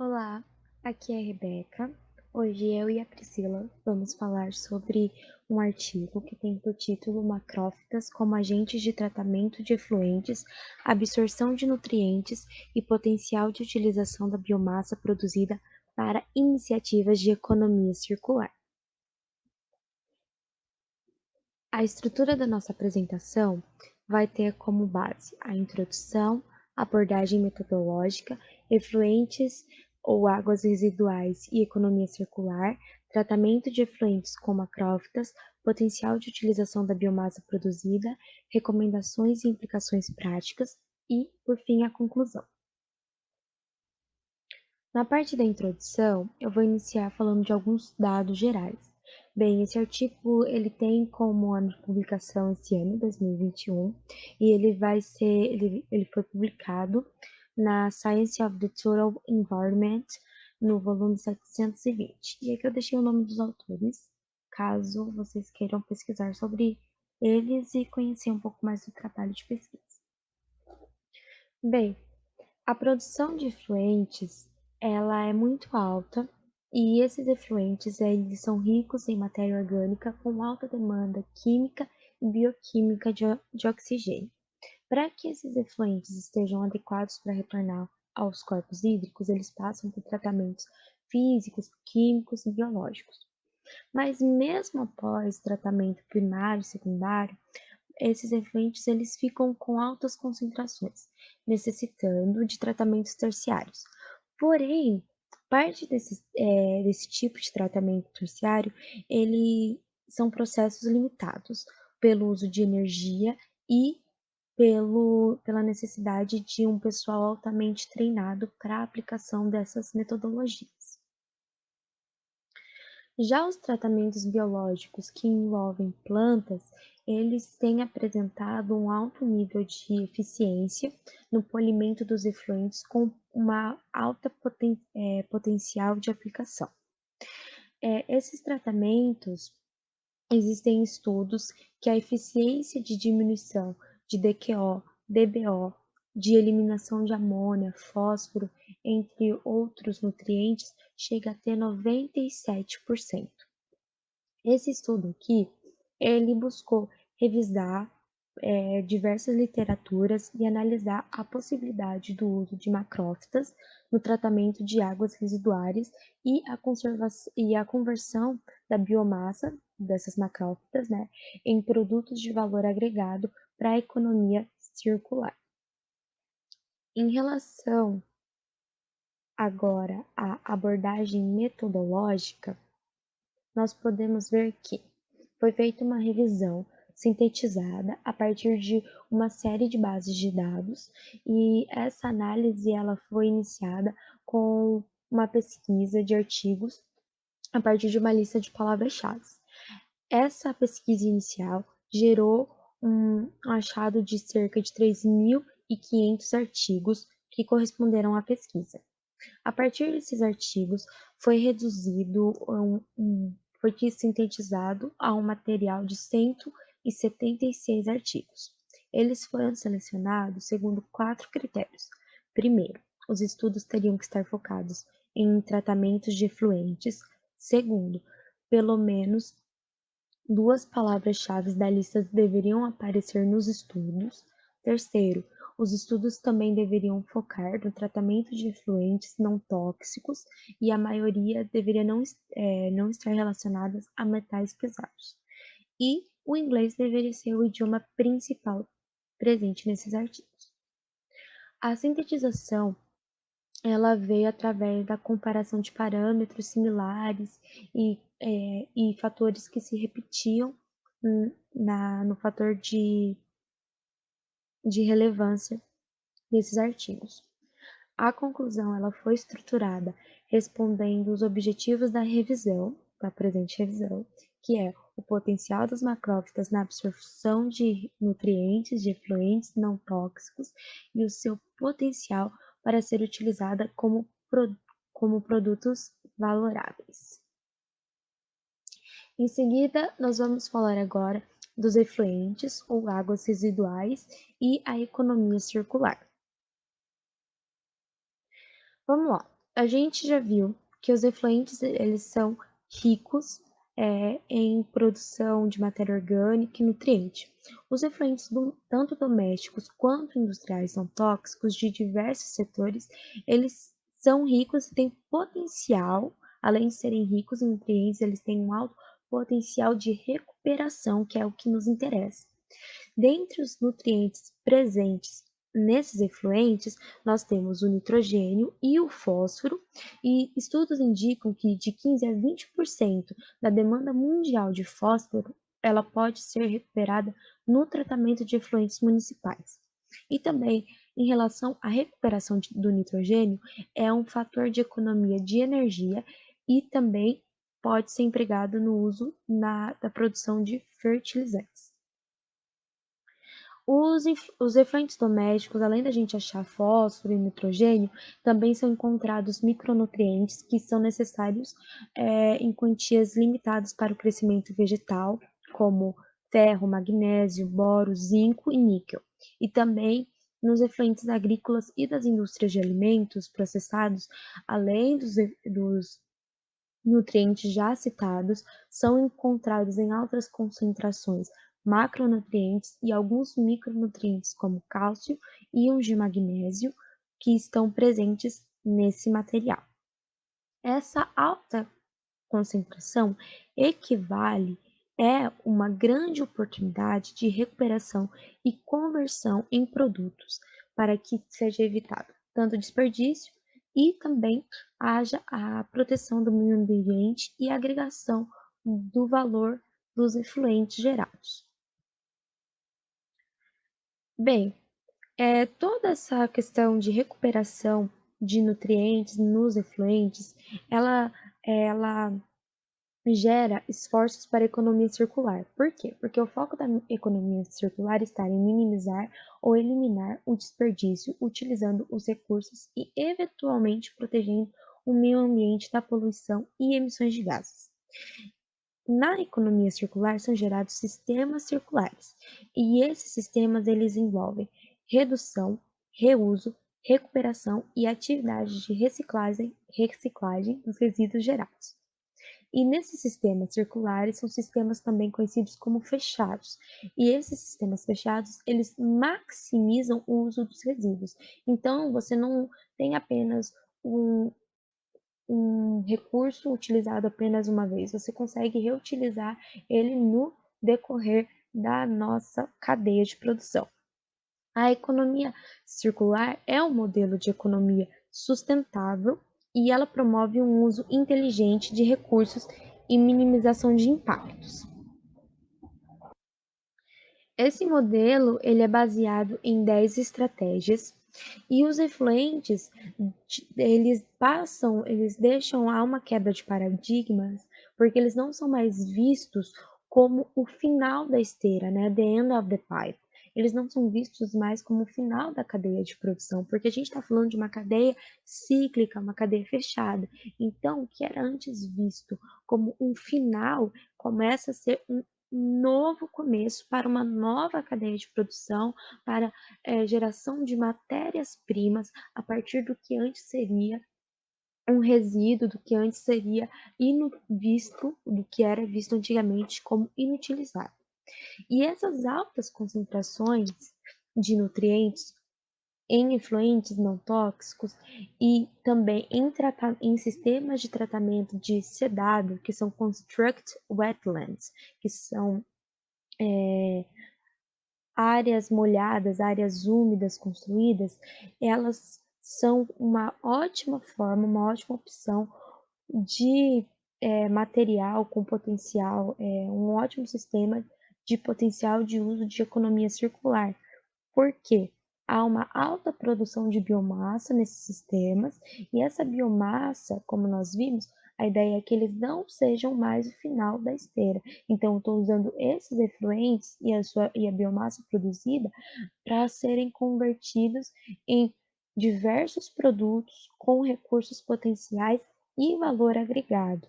Olá, aqui é a Rebeca. Hoje eu e a Priscila vamos falar sobre um artigo que tem por título Macrófitas como agentes de tratamento de efluentes, absorção de nutrientes e potencial de utilização da biomassa produzida para iniciativas de economia circular. A estrutura da nossa apresentação vai ter como base a introdução, abordagem metodológica, efluentes ou águas residuais e economia circular, tratamento de efluentes com macrófitas, potencial de utilização da biomassa produzida, recomendações e implicações práticas e, por fim, a conclusão. Na parte da introdução, eu vou iniciar falando de alguns dados gerais. Bem, esse artigo ele tem como ano de publicação esse ano, 2021, e ele foi publicado na Science of the Total Environment, no volume 720. E aqui eu deixei o nome dos autores, caso vocês queiram pesquisar sobre eles e conhecer um pouco mais do trabalho de pesquisa. Bem, a produção de efluentes, ela é muito alta e esses efluentes, eles são ricos em matéria orgânica com alta demanda química e bioquímica de oxigênio. Para que esses efluentes estejam adequados para retornar aos corpos hídricos, eles passam por tratamentos físicos, químicos e biológicos. Mas mesmo após tratamento primário e secundário, esses efluentes eles ficam com altas concentrações, necessitando de tratamentos terciários. Porém, parte desse tipo de tratamento terciário, ele são processos limitados pelo uso de energia e pela necessidade de um pessoal altamente treinado para a aplicação dessas metodologias. Já os tratamentos biológicos que envolvem plantas, eles têm apresentado um alto nível de eficiência no polimento dos efluentes com uma alta potencial de aplicação. Esses tratamentos, existem estudos que a eficiência de diminuição de DQO, DBO, de eliminação de amônia, fósforo, entre outros nutrientes, chega a ter 97%. Esse estudo aqui, ele buscou revisar diversas literaturas e analisar a possibilidade do uso de macrófitas no tratamento de águas residuárias e a conversão da biomassa dessas macrófitas, né, em produtos de valor agregado para a economia circular. Em relação agora à abordagem metodológica, nós podemos ver que foi feita uma revisão sintetizada a partir de uma série de bases de dados e essa análise ela foi iniciada com uma pesquisa de artigos a partir de uma lista de palavras-chave. Essa pesquisa inicial gerou um achado de cerca de 3.500 artigos que corresponderam à pesquisa. A partir desses artigos, foi sintetizado a um material de 176 artigos. Eles foram selecionados segundo 4 critérios. Primeiro, os estudos teriam que estar focados em tratamentos de efluentes. Segundo, pelo menos 2 palavras-chave da lista deveriam aparecer nos estudos. Terceiro, os estudos também deveriam focar no tratamento de efluentes não tóxicos e a maioria deveria não estar relacionada a metais pesados. E o inglês deveria ser o idioma principal presente nesses artigos. A sintetização ela veio através da comparação de parâmetros similares e fatores que se repetiam no fator de relevância desses artigos. A conclusão ela foi estruturada respondendo os objetivos da presente revisão, que é o potencial das macrófitas na absorção de nutrientes, de efluentes não tóxicos e o seu potencial para ser utilizada como produtos valoráveis. Em seguida, nós vamos falar agora dos efluentes ou águas residuais e a economia circular. Vamos lá. A gente já viu que os efluentes eles são ricos em produção de matéria orgânica e nutriente. Os efluentes tanto domésticos quanto industriais não tóxicos de diversos setores, eles são ricos e têm potencial, além de serem ricos em nutrientes, eles têm um alto potencial de recuperação, que é o que nos interessa. Dentre os nutrientes presentes nesses efluentes, nós temos o nitrogênio e o fósforo, e estudos indicam que de 15 a 20% da demanda mundial de fósforo ela pode ser recuperada no tratamento de efluentes municipais. E também, em relação à recuperação do nitrogênio, é um fator de economia de energia e também pode ser empregado no uso da produção de fertilizantes. Os efluentes domésticos, além da gente achar fósforo e nitrogênio, também são encontrados micronutrientes que são necessários em quantias limitadas para o crescimento vegetal, como ferro, magnésio, boro, zinco e níquel. E também nos efluentes agrícolas e das indústrias de alimentos processados, além dos nutrientes já citados, são encontrados em altas concentrações macronutrientes e alguns micronutrientes como cálcio e íons de magnésio que estão presentes nesse material. Essa alta concentração equivale uma grande oportunidade de recuperação e conversão em produtos para que seja evitado tanto desperdício e também haja a proteção do meio ambiente e a agregação do valor dos efluentes gerados. Bem, toda essa questão de recuperação de nutrientes nos efluentes, ela gera esforços para a economia circular. Por quê? Porque o foco da economia circular está em minimizar ou eliminar o desperdício, utilizando os recursos e, eventualmente, protegendo o meio ambiente da poluição e emissões de gases. Na economia circular são gerados sistemas circulares, e esses sistemas eles envolvem redução, reuso, recuperação e atividades de reciclagem dos resíduos gerados. E nesses sistemas circulares são sistemas também conhecidos como fechados. E esses sistemas fechados, eles maximizam o uso dos resíduos. Então, você não tem apenas um recurso utilizado apenas uma vez, você consegue reutilizar ele no decorrer da nossa cadeia de produção. A economia circular é um modelo de economia sustentável e ela promove um uso inteligente de recursos e minimização de impactos. Esse modelo ele é baseado em 10 estratégias e os efluentes eles deixam há uma quebra de paradigmas, porque eles não são mais vistos como o final da esteira, né? The end of the pipe. Eles não são vistos mais como o final da cadeia de produção, porque a gente está falando de uma cadeia cíclica, uma cadeia fechada. Então, o que era antes visto como um final começa a ser um novo começo para uma nova cadeia de produção, para geração de matérias-primas a partir do que antes seria um resíduo, do que antes seria do que era visto antigamente como inutilizado. E essas altas concentrações de nutrientes em efluentes não tóxicos e também em sistemas de tratamento de sedado, que são construct wetlands, que são áreas molhadas, áreas úmidas construídas, elas são uma ótima forma, uma ótima opção de material com potencial, um ótimo sistema de potencial de uso de economia circular. Por quê? Há uma alta produção de biomassa nesses sistemas, e essa biomassa, como nós vimos, a ideia é que eles não sejam mais o final da esteira. Então, eu estou usando esses efluentes e a biomassa produzida para serem convertidos em diversos produtos com recursos potenciais e valor agregado.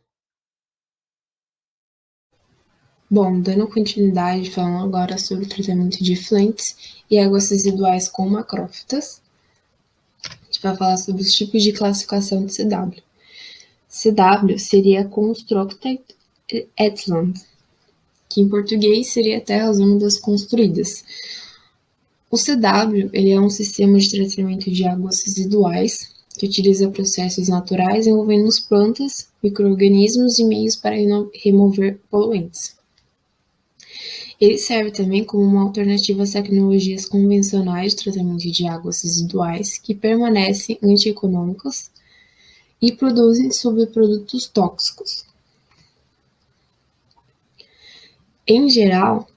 Bom, dando continuidade, falando agora sobre o tratamento de efluentes e águas residuais com macrófitas. A gente vai falar sobre os tipos de classificação de CW. CW seria Constructed Wetland, que em português seria terras úmidas construídas. O CW ele é um sistema de tratamento de águas residuais que utiliza processos naturais envolvendo plantas, micro-organismos e meios para remover poluentes. Ele serve também como uma alternativa às tecnologias convencionais de tratamento de águas residuais que permanecem antieconômicas e produzem subprodutos tóxicos. Em geral,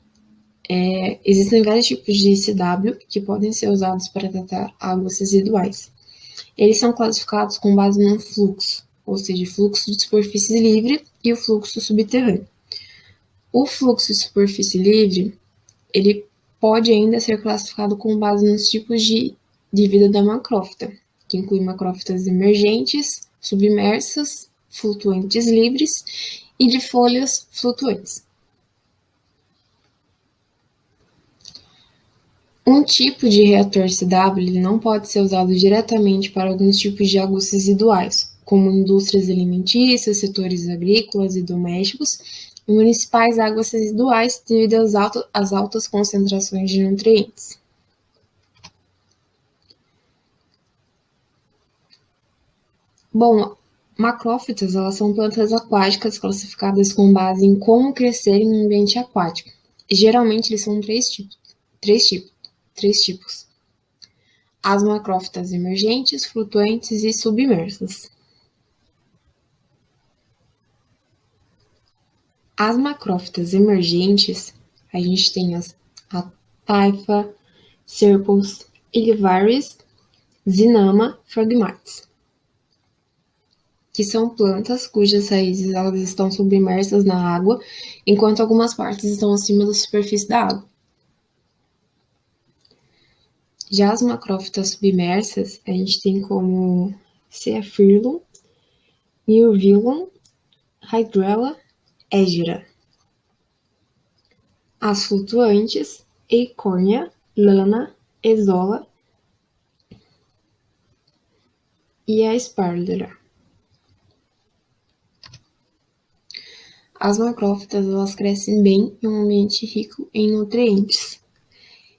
existem vários tipos de CW que podem ser usados para tratar águas residuais. Eles são classificados com base no fluxo, ou seja, fluxo de superfície livre e o fluxo subterrâneo. O fluxo de superfície livre, ele pode ainda ser classificado com base nos tipos de vida da macrófita, que inclui macrófitas emergentes, submersas, flutuantes livres e de folhas flutuantes. Um tipo de reator CW ele não pode ser usado diretamente para alguns tipos de águas residuais, como indústrias alimentícias, setores agrícolas e domésticos, e municipais águas residuais devido às altas concentrações de nutrientes. Bom, macrófitas elas são plantas aquáticas classificadas com base em como crescer em um ambiente aquático. E, geralmente eles são três tipos. As macrófitas emergentes, flutuantes e submersas. As macrófitas emergentes, a gente tem a taifa, serpos, Illivaris, Zinama, Phragmites, que são plantas cujas raízes elas estão submersas na água, enquanto algumas partes estão acima da superfície da água. Já as macrófitas submersas, a gente tem como Cephylum, Myrvillum, Hydrella, Egera. As flutuantes, Eichhornia, Lana, Ezola e a Spardera. As macrófitas elas crescem bem em um ambiente rico em nutrientes.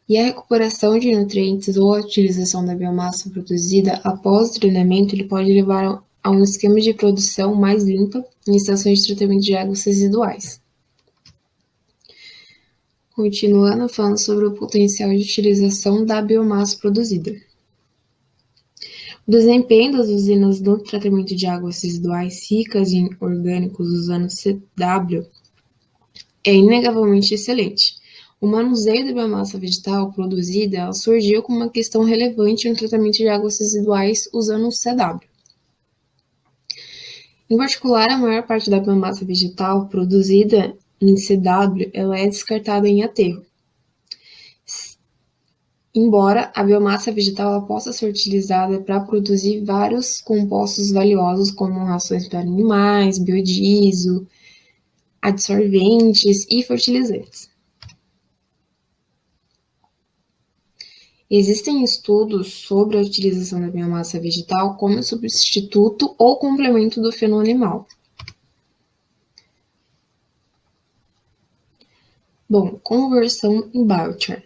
E a recuperação de nutrientes ou a utilização da biomassa produzida após o treinamento ele pode levar a um esquema de produção mais limpa em estações de tratamento de águas residuais. Continuando falando sobre o potencial de utilização da biomassa produzida. O desempenho das usinas no tratamento de águas residuais ricas em orgânicos usando CW é inegavelmente excelente. O manuseio da biomassa vegetal produzida surgiu como uma questão relevante no tratamento de águas residuais usando o CW. Em particular, a maior parte da biomassa vegetal produzida em CW ela é descartada em aterro. Embora a biomassa vegetal possa ser utilizada para produzir vários compostos valiosos, como rações para animais, biodiesel, adsorventes e fertilizantes. Existem estudos sobre a utilização da biomassa vegetal como substituto ou complemento do feno animal. Bom, conversão em biochar.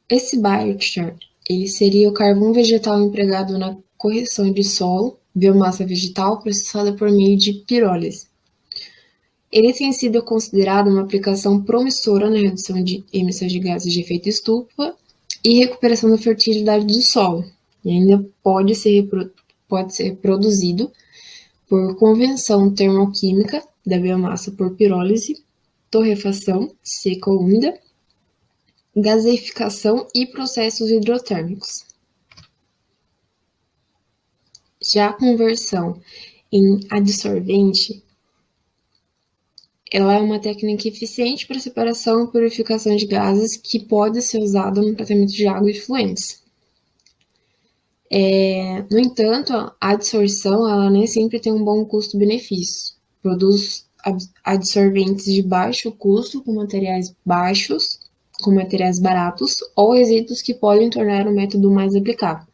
Esse biochar ele seria o carvão vegetal empregado na correção de solo, biomassa vegetal processada por meio de pirólise. Ele tem sido considerado uma aplicação promissora na redução de emissões de gases de efeito estufa e recuperação da fertilidade do solo, e ainda pode ser produzido por conversão termoquímica da biomassa por pirólise, torrefação seca ou úmida, gaseificação e processos hidrotérmicos. Já a conversão em adsorvente, ela é uma técnica eficiente para separação e purificação de gases que pode ser usada no tratamento de água e efluentes. No entanto, a adsorção ela nem sempre tem um bom custo-benefício. Produz adsorventes de baixo custo com materiais baratos ou resíduos que podem tornar o método mais aplicável.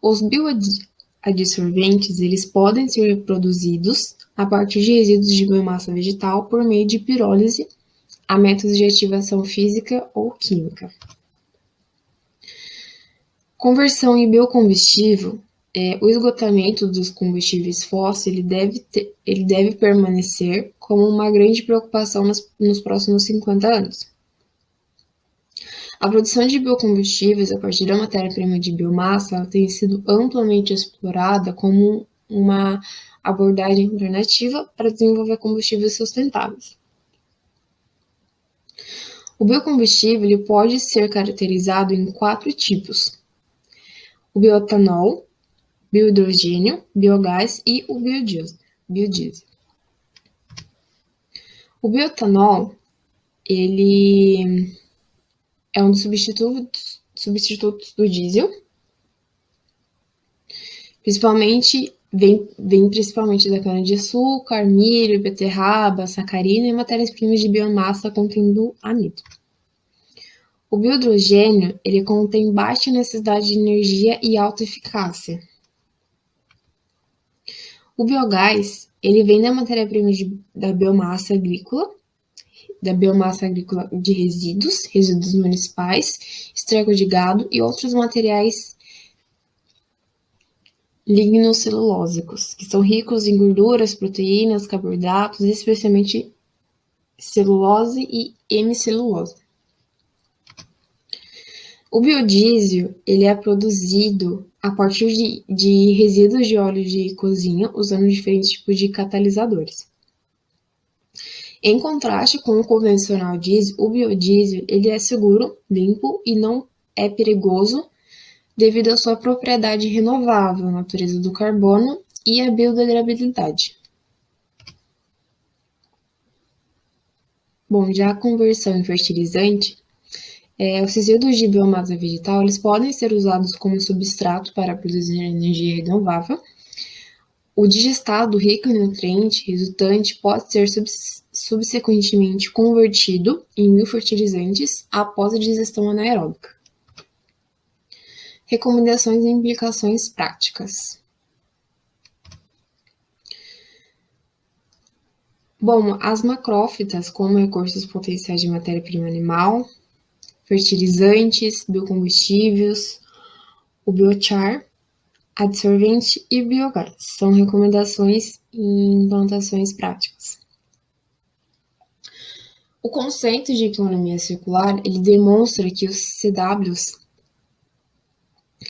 Os bioadsorventes, eles podem ser reproduzidos a partir de resíduos de biomassa vegetal por meio de pirólise a métodos de ativação física ou química. Conversão em biocombustível, o esgotamento dos combustíveis fósseis ele deve permanecer como uma grande preocupação nos próximos 50 anos. A produção de biocombustíveis a partir da matéria-prima de biomassa tem sido amplamente explorada como uma abordagem alternativa para desenvolver combustíveis sustentáveis. O biocombustível ele pode ser caracterizado em 4 tipos: o bioetanol, biohidrogênio, biogás e o biodiesel. O bioetanol ele é um dos substitutos do diesel, vem principalmente da cana-de-açúcar, milho, beterraba, sacarina e matérias-primas de biomassa contendo amido. O biohidrogênio ele contém baixa necessidade de energia e alta eficácia. O biogás ele vem da matéria-prima da biomassa agrícola de resíduos municipais, esterco de gado e outros materiais lignocelulósicos, que são ricos em gorduras, proteínas, carboidratos, especialmente celulose e hemicelulose. O biodiesel ele é produzido a partir de resíduos de óleo de cozinha, usando diferentes tipos de catalisadores. Em contraste com o convencional diesel, o biodiesel ele é seguro, limpo e não é perigoso devido à sua propriedade renovável, natureza do carbono e a biodegradabilidade. Bom, já a conversão em fertilizante, os resíduos de biomassa vegetal eles podem ser usados como substrato para produzir energia renovável. O digestado rico em nutrientes resultante pode ser subsequentemente convertido em biofertilizantes após a digestão anaeróbica. Recomendações e implicações práticas. Bom, as macrófitas, como recursos potenciais de matéria-prima animal, fertilizantes, biocombustíveis, o biochar, adsorvente e biogás. São recomendações em plantações práticas. O conceito de economia circular, ele demonstra que os CWs,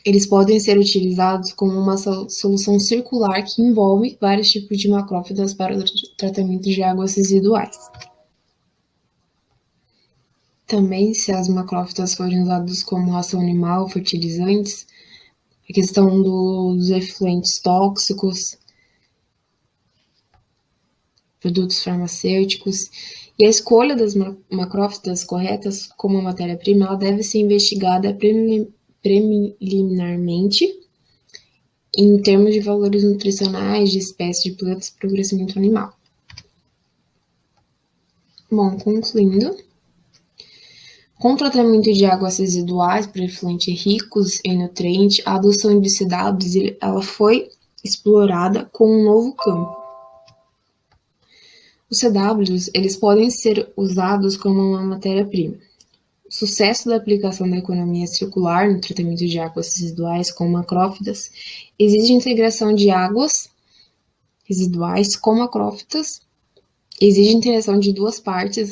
eles podem ser utilizados como uma solução circular que envolve vários tipos de macrófitas para o tratamento de águas residuais. Também, se as macrófitas forem usadas como ração animal, fertilizantes, a questão dos efluentes tóxicos, produtos farmacêuticos, e a escolha das macrófitas corretas como matéria-prima, ela deve ser investigada preliminarmente em termos de valores nutricionais de espécies de plantas para o crescimento animal. Bom, concluindo, com o tratamento de águas residuais para efluentes ricos em nutrientes, a adoção de CWs ela foi explorada com um novo campo. Os CWs eles podem ser usados como uma matéria-prima. O sucesso da aplicação da economia circular no tratamento de águas residuais com macrófitas exige integração de águas residuais com macrófitas, exige interação de duas partes,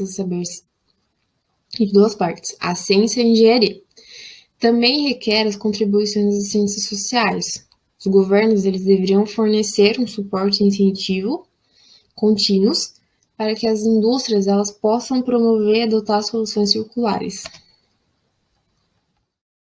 a ciência e a engenharia. Também requer as contribuições das ciências sociais. Os governos eles deveriam fornecer um suporte e incentivo contínuos para que as indústrias elas possam promover e adotar soluções circulares.